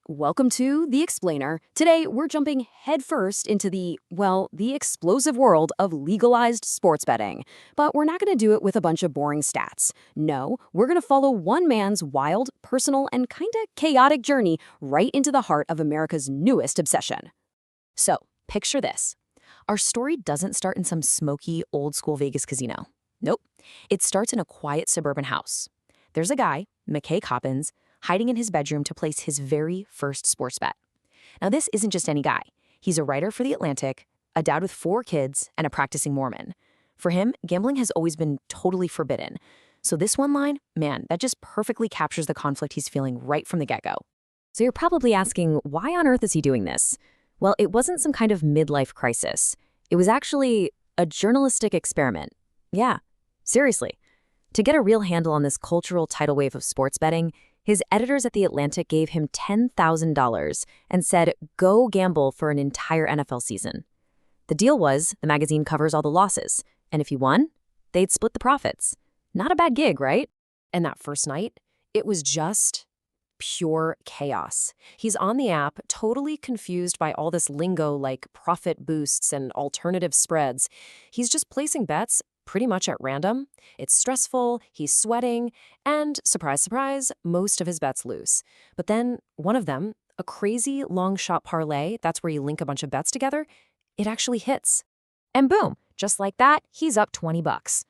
Welcome to The Explainer. Today, we're jumping headfirst into the explosive world of legalized sports betting. But we're not going to do it with a bunch of boring stats. No, we're going to follow one man's wild, personal, and kinda chaotic journey right into the heart of America's newest obsession. So, picture this. Our story doesn't start in some smoky, old-school Vegas casino. Nope. It starts in a quiet suburban house. There's a guy, McKay Coppins, hiding in his bedroom to place his very first sports bet. Now, this isn't just any guy. He's a writer for The Atlantic, a dad with 4 kids, and a practicing Mormon. For him, gambling has always been totally forbidden. So this one line, man, that just perfectly captures the conflict he's feeling right from the get-go. So you're probably asking, why on earth is he doing this? Well, it wasn't some kind of midlife crisis. It was actually a journalistic experiment. Yeah, seriously. To get a real handle on this cultural tidal wave of sports betting, his editors at The Atlantic gave him $10,000 and said, go gamble for an entire NFL season. The deal was the magazine covers all the losses, and if you won, they'd split the profits. Not a bad gig, right? And that first night, it was just pure chaos. He's on the app, totally confused by all this lingo like profit boosts and alternative spreads. He's just placing bets pretty much at random. It's stressful, he's sweating, and surprise, surprise, most of his bets lose. But then one of them, a crazy long shot parlay, that's where you link a bunch of bets together, it actually hits. And boom, just like that, he's up $20.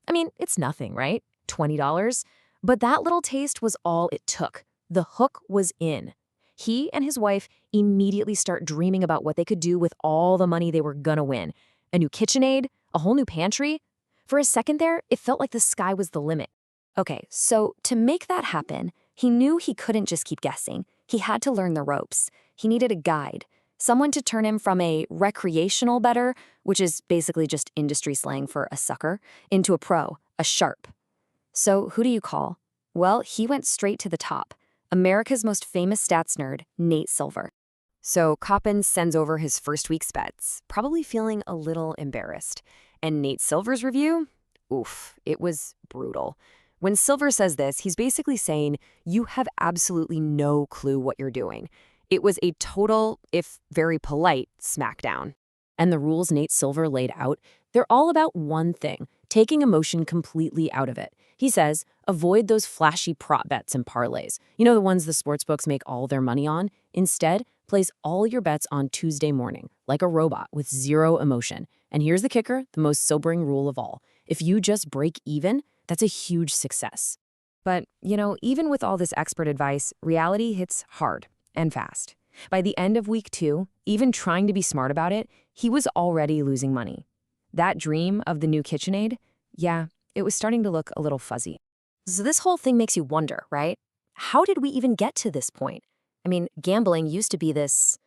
I mean, it's nothing, right? $20. But that little taste was all it took. The hook was in. He and his wife immediately start dreaming about what they could do with all the money they were gonna win. A new KitchenAid, a whole new pantry. For a second there, it felt like the sky was the limit. Okay, so to make that happen, he knew he couldn't just keep guessing. He had to learn the ropes. He needed a guide, someone to turn him from a recreational bettor, which is basically just industry slang for a sucker, into a pro, a sharp. So who do you call? Well, he went straight to the top. America's most famous stats nerd, Nate Silver. So Coppins sends over his first week's bets, probably feeling a little embarrassed. And Nate Silver's review? Oof, it was brutal. When Silver says this, he's basically saying, you have absolutely no clue what you're doing. It was a total, if very polite, smackdown. And the rules Nate Silver laid out, they're all about one thing, taking emotion completely out of it. He says, avoid those flashy prop bets and parlays. You know, the ones the sportsbooks make all their money on? Instead, place all your bets on Tuesday morning, like a robot with zero emotion. And here's the kicker, the most sobering rule of all. If you just break even, that's a huge success. But, even with all this expert advice, reality hits hard and fast. By the end of week 2, even trying to be smart about it, he was already losing money. That dream of the new KitchenAid, yeah, it was starting to look a little fuzzy. So this whole thing makes you wonder, right? How did we even get to this point? I mean, gambling used to be this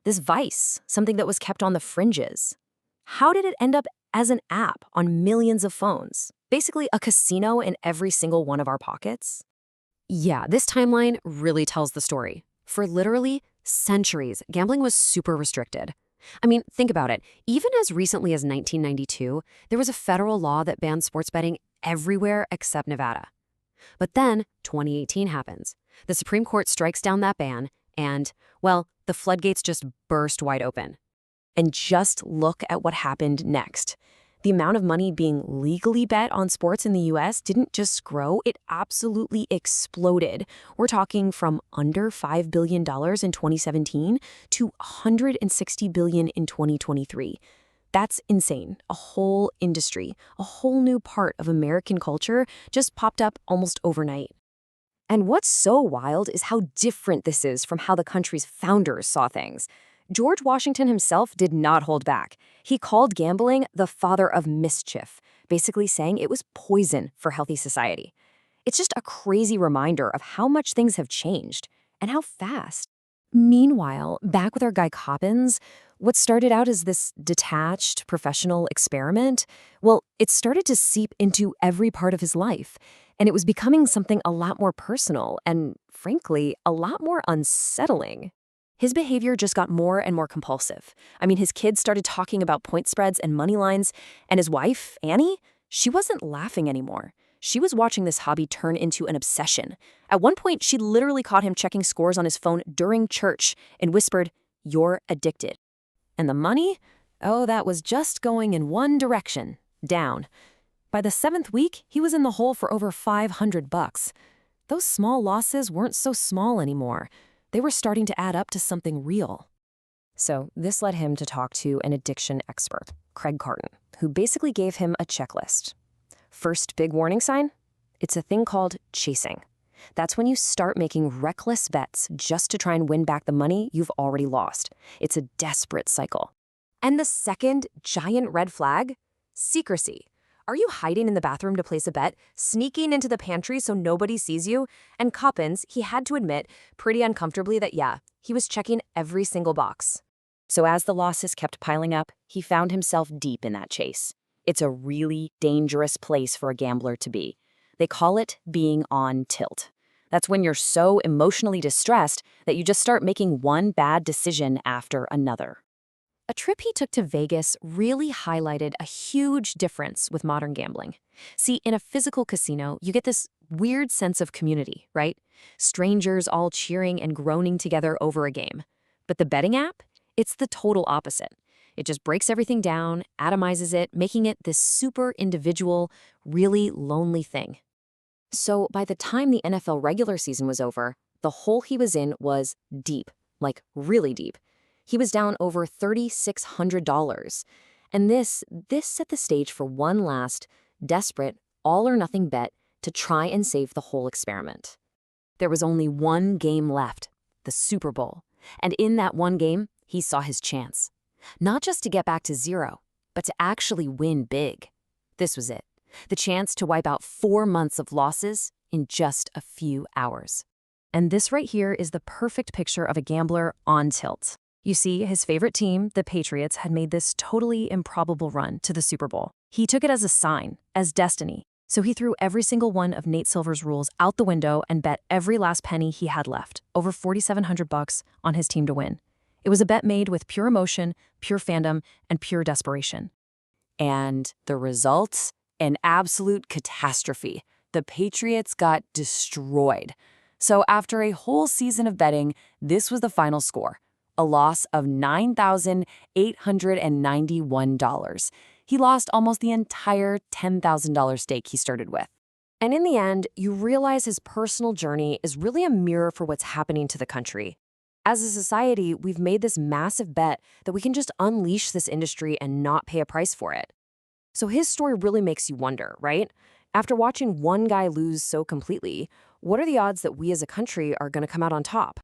vice, something that was kept on the fringes. How did it end up as an app on millions of phones? Basically a casino in every single one of our pockets? Yeah, this timeline really tells the story. For literally centuries, gambling was super restricted. I mean, think about it. Even as recently as 1992, there was a federal law that banned sports betting everywhere except Nevada. But then 2018 happens. The Supreme Court strikes down that ban and, well, the floodgates just burst wide open. And just look at what happened next. The amount of money being legally bet on sports in the US didn't just grow, it absolutely exploded. We're talking from under $5 billion in 2017 to $160 billion in 2023. That's insane. A whole industry, a whole new part of American culture just popped up almost overnight. And what's so wild is how different this is from how the country's founders saw things. George Washington himself did not hold back. He called gambling the father of mischief, basically saying it was poison for healthy society. It's just a crazy reminder of how much things have changed and how fast. Meanwhile, back with our guy Coppins, what started out as this detached, professional experiment, well, it started to seep into every part of his life, and it was becoming something a lot more personal and, frankly, a lot more unsettling. His behavior just got more and more compulsive. I mean, his kids started talking about point spreads and money lines, and his wife, Annie, she wasn't laughing anymore. She was watching this hobby turn into an obsession. At one point, she literally caught him checking scores on his phone during church and whispered, "You're addicted." And the money? Oh, that was just going in one direction, down. By the 7th week, he was in the hole for over $500. Those small losses weren't so small anymore. They were starting to add up to something real. So this led him to talk to an addiction expert, Craig Carton, who basically gave him a checklist. First big warning sign? It's a thing called chasing. That's when you start making reckless bets just to try and win back the money you've already lost. It's a desperate cycle. And the second giant red flag? Secrecy. Are you hiding in the bathroom to place a bet, sneaking into the pantry so nobody sees you? And Coppins, he had to admit, pretty uncomfortably that yeah, he was checking every single box. So as the losses kept piling up, he found himself deep in that chase. It's a really dangerous place for a gambler to be. They call it being on tilt. That's when you're so emotionally distressed that you just start making one bad decision after another. A trip he took to Vegas really highlighted a huge difference with modern gambling. See, in a physical casino, you get this weird sense of community, right? Strangers all cheering and groaning together over a game. But the betting app? It's the total opposite. It just breaks everything down, atomizes it, making it this super individual, really lonely thing. So by the time the NFL regular season was over, the hole he was in was deep, like really deep. He was down over $3,600. And this set the stage for one last, desperate, all-or-nothing bet to try and save the whole experiment. There was only one game left, the Super Bowl. And in that one game, he saw his chance. Not just to get back to zero, but to actually win big. This was it. The chance to wipe out 4 months of losses in just a few hours. And this right here is the perfect picture of a gambler on tilt. You see, his favorite team, the Patriots, had made this totally improbable run to the Super Bowl. He took it as a sign, as destiny. So he threw every single one of Nate Silver's rules out the window and bet every last penny he had left, over $4,700 on his team to win. It was a bet made with pure emotion, pure fandom, and pure desperation. And the results? An absolute catastrophe. The Patriots got destroyed. So after a whole season of betting, this was the final score, a loss of $9,891. He lost almost the entire $10,000 stake he started with. And in the end, you realize his personal journey is really a mirror for what's happening to the country. As a society, we've made this massive bet that we can just unleash this industry and not pay a price for it. So his story really makes you wonder, right? After watching one guy lose so completely, what are the odds that we as a country are going to come out on top?